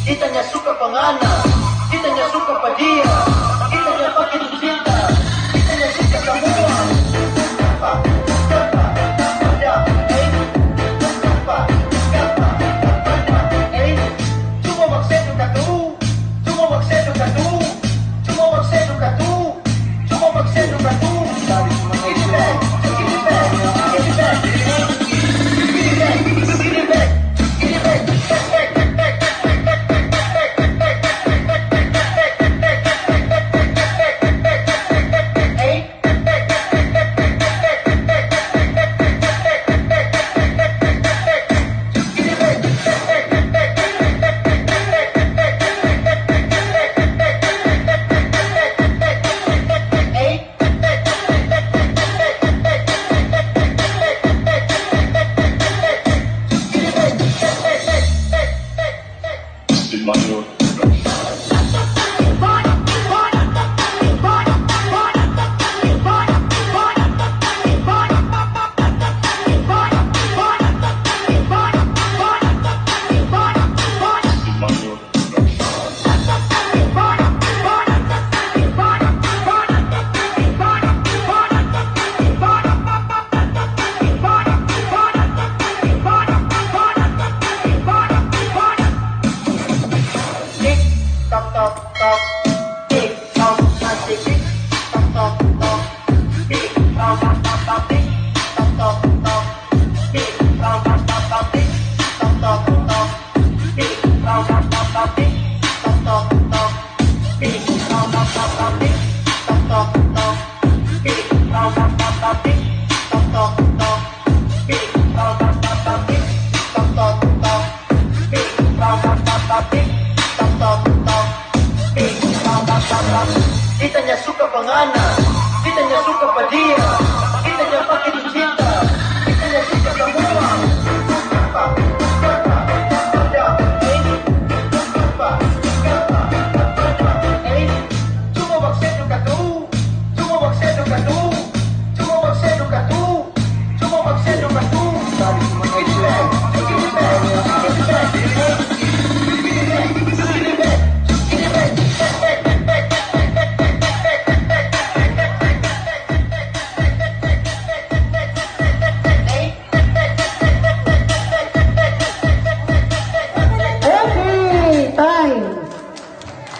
Kita niya suka pangana, kita niya suka padia, kita niya pakai cinta, kita niya suka semua. Cuma maksud katu, cuma maksud katu, cuma maksud katu, cuma maksud katu. Give it back, give it back, give it back, give it back, give it back, give it back, back, back, back, back. Kita niya suka pangana, kita niya suka padia.